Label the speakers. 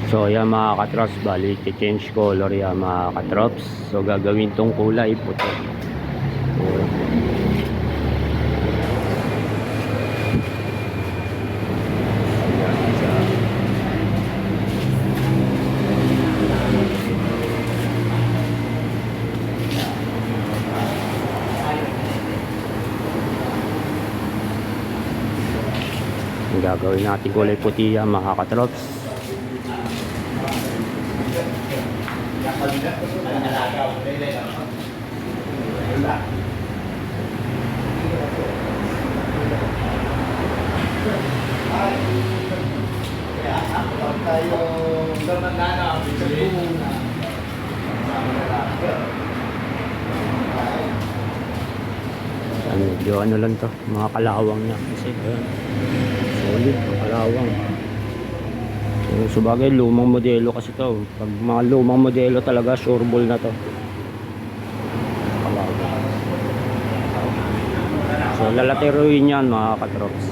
Speaker 1: So yan mga katrops, bali change color yan mga katrops. So gagawin tong kulay puti. So, gagawin natin kulay puti yan mga katrops. Medyo ano lang to, mga kalawang niya kasi solid, kalawang. So bagay lumang modelo kasi to. Pag mga lumang modelo talaga sure ball na to. So lalateruin yan mga katrops.